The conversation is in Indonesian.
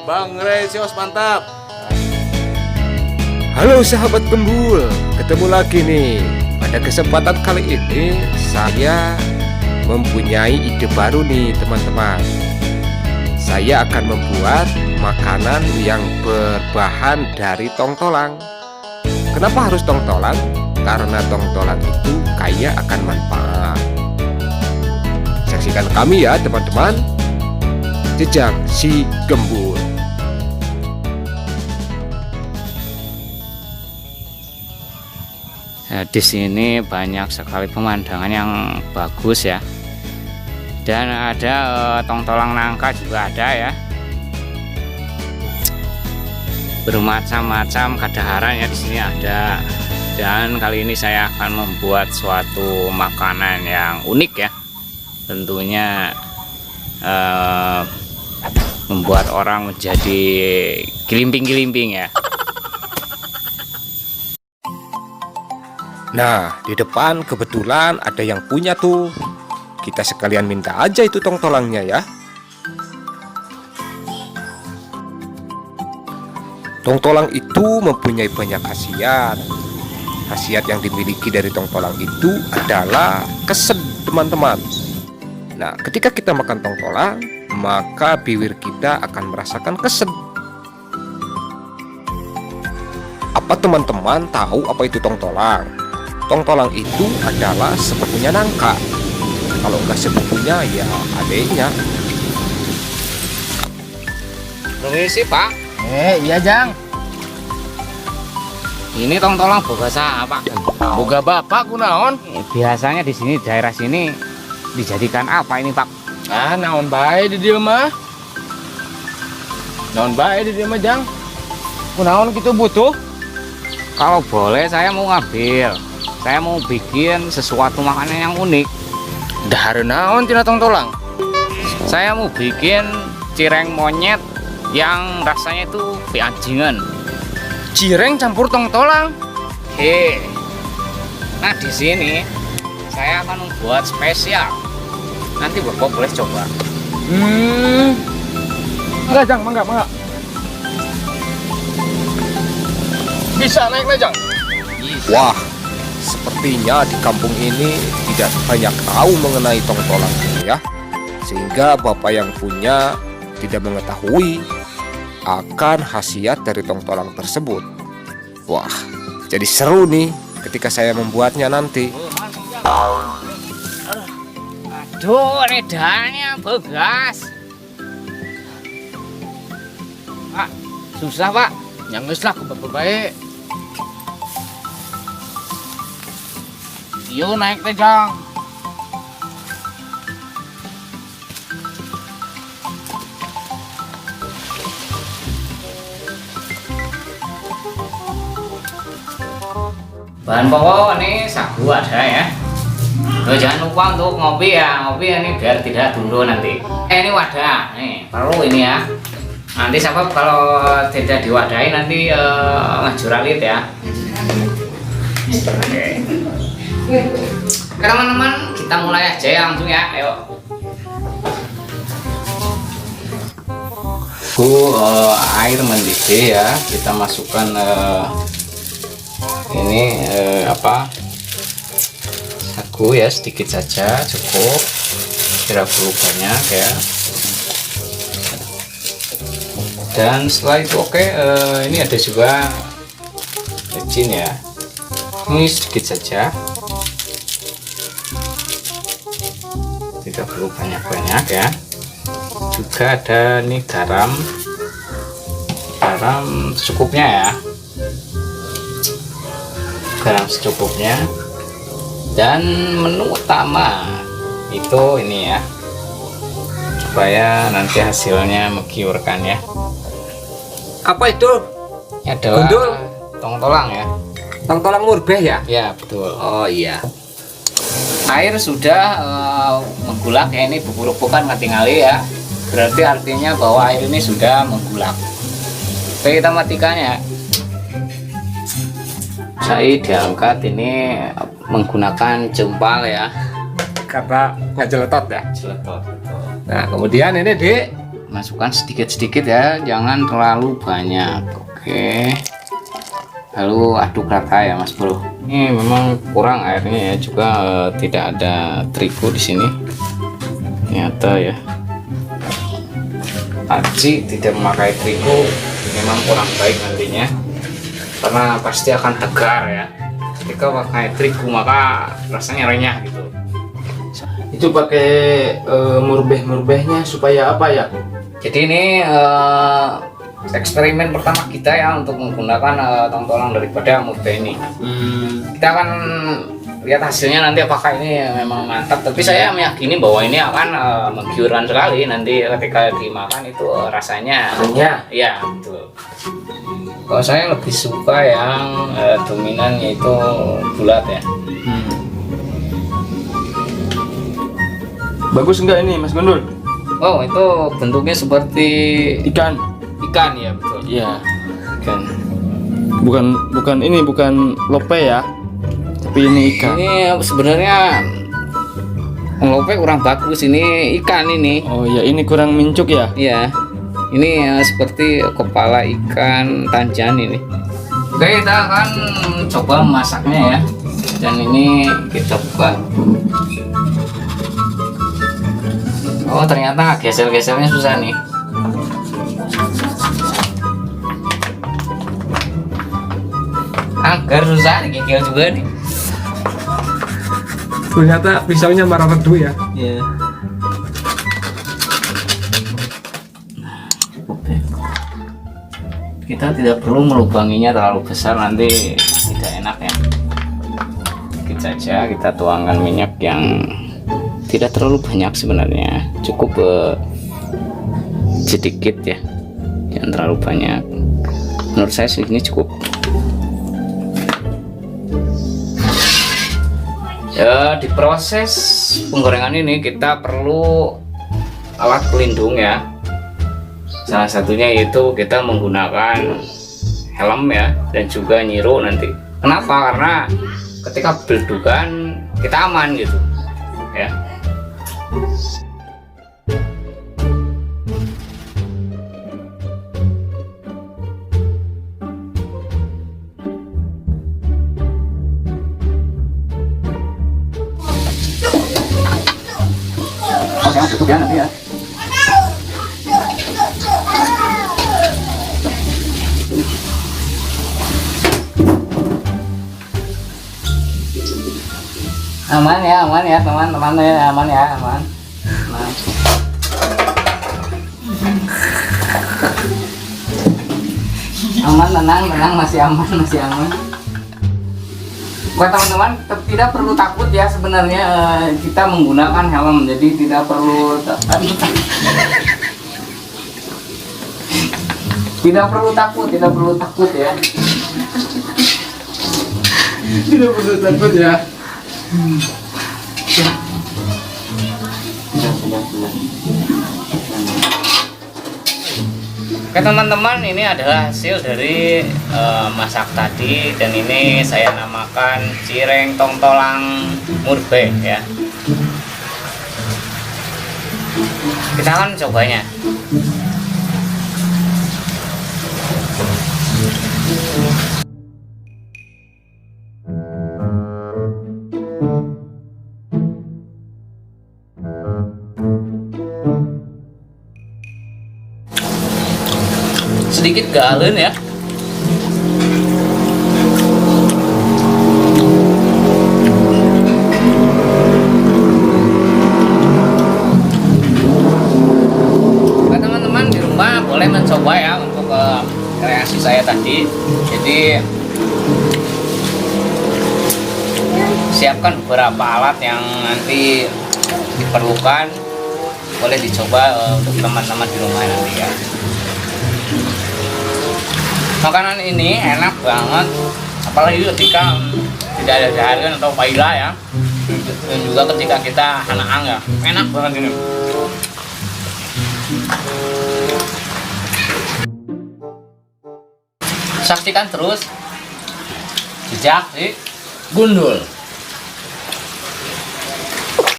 Bang Resios mantap. Halo sahabat Gembul, ketemu lagi nih. Pada kesempatan kali ini saya mempunyai ide baru nih teman-teman. Saya akan membuat makanan yang berbahan dari tongtolang. Kenapa harus tongtolang? Karena tongtolang itu kaya akan manfaat. Saksikan kami ya teman-teman. Jejak si Gembul. Nah, di sini banyak sekali pemandangan yang bagus ya, dan ada tongtolang nangka juga ada ya, bermacam-macam kadaharan ya di sini ada. Dan kali ini saya akan membuat suatu makanan yang unik ya, tentunya membuat orang menjadi gilimping-gilimping ya. Nah, di depan kebetulan ada yang punya tuh. Kita sekalian minta aja itu tongtolangnya ya. Tongtolang itu mempunyai banyak khasiat. Khasiat yang dimiliki dari tongtolang itu adalah keset, teman-teman. Nah, ketika kita makan tongtolang, maka bibir kita akan merasakan keset. Apa teman-teman tahu apa itu tongtolang? Tongtolang itu adalah sepupunya nangka. Kalau enggak sepupunya ya adeknya. Permisi Pak, Iya Jang. ini tongtolang boga apa? Boga bapak kunaon? Biasanya di sini daerah sini dijadikan apa ini Pak? Ah, naon bae di dieu mah? Naon bae di dieu mah Jang? Kunaon kitu butuh? Kalau boleh saya mau ngambil. Saya mau bikin sesuatu makanan yang unik. Dahar naon tina tongtolang? Saya mau bikin cireng monyet yang rasanya itu pianjingan. Cireng campur tongtolang. He. Nah, di sini saya akan membuat spesial. Nanti Bapak boleh coba. Enggak Jang, mangga. Bisa naik lah Jang. Wah, sepertinya di kampung ini tidak banyak tahu mengenai tongtolang ini ya. Sehingga bapak yang punya tidak mengetahui akan khasiat dari tongtolang tersebut. Wah, jadi seru nih ketika saya membuatnya nanti. Aduh, edarnya begas. Pak, susah Pak. Yang geus lah bapak bae. Yuk naik teh Jang. Bahan pokok ini sagu ada ya. Jangan lupa untuk ngopi ya. Ngopi ini biar tidak dulu nanti. Ini wadah. Nih perlu ini ya. Nanti siapa kalau tidak diwadahi nanti ngajuralit ya. Oke. Oke teman-teman, kita mulai aja ya langsung ya. Ayo. Air mendidih ya. Kita masukkan ini sagu ya, sedikit saja cukup. Tidak perlu banyak ya. Dan setelah itu ini ada juga mecin ya. Ini sedikit saja. Tidak perlu banyak-banyak ya. Juga ada nih garam secukupnya ya, garam secukupnya. Dan menu utama itu ini ya, supaya nanti hasilnya menggiurkan ya. Apa itu? Ini adalah Gundul? tongtolang ya. Tongtolang murbeh ya? Ya betul. Oh iya. Air sudah menggulak ya, ini bubuk-bubukan ketinggali ya. Berarti artinya bahwa air ini sudah menggulak. Oke, kita matikan ya. Saya diangkat ini menggunakan jempal ya. Karena nggak jeletot ya. Jeletot. Nah kemudian ini masukkan sedikit-sedikit ya, jangan terlalu banyak. Oke, lalu aduk rata ya Mas Bro. Ini memang kurang airnya ya, juga tidak ada terigu di sini ternyata ya. Aci tidak memakai terigu memang kurang baik nantinya, karena pasti akan tegar ya. Ketika pakai terigu maka rasanya renyah gitu. Itu pakai murbeh-murbehnya supaya apa ya? Jadi ini eksperimen pertama kita ya untuk menggunakan tongtolong daripada murbeh ini. Kita akan lihat hasilnya nanti apakah ini memang mantap. Tapi saya meyakini bahwa ini akan menggiurkan sekali nanti ketika dimakan itu rasanya. Ya betul. Kalau saya lebih suka yang dominan yaitu bulat ya. Bagus enggak ini Mas Gundul? Oh, itu bentuknya seperti Ikan. ikan ya, betul. Iya. Ikan. Bukan lope ya. Tapi ini ikan. Ini sebenarnya lope kurang bagus, ini ikan ini. Oh ya, ini kurang mincuk ya. Iya. Ini seperti kepala ikan tanjan ini. Oke, kita akan coba masaknya ya. Dan ini kita buka. Oh, ternyata geser-gesernya susah nih. Agar susah digigil juga nih. Ternyata pisaunya marah redu ya. Iya. Kita tidak perlu melubanginya terlalu besar, nanti tidak enak ya. Sedikit saja kita tuangkan minyak yang tidak terlalu banyak sebenarnya, cukup sedikit ya, jangan terlalu banyak. Menurut saya segini cukup. Ya, di proses penggorengan ini kita perlu alat pelindung ya. Salah satunya yaitu kita menggunakan helm ya, dan juga nyiru nanti. Kenapa? Karena ketika beledukan kita aman gitu ya. Jangan tutup ya nanti ya. Aman ya teman-teman ya, aman ya, aman. Aman, tenang, masih aman. Buat teman-teman tidak perlu takut ya, sebenarnya kita menggunakan helm, jadi tidak perlu takut ya. Tidak perlu takut ya. Oke teman-teman, ini adalah hasil dari masak tadi, dan ini saya namakan cireng tongtolang murbeh ya. Kita akan cobanya. Sedikit galon ya. Nah, teman-teman di rumah boleh mencoba ya untuk kreasi saya tadi. Jadi siapkan beberapa alat yang nanti diperlukan, boleh dicoba untuk teman-teman di rumah nanti ya. Makanan ini enak banget, apalagi ketika tidak ada seharian atau paila ya, dan juga ketika kita hanaan ya, enak banget ini. Saksikan terus jejak si Gundul.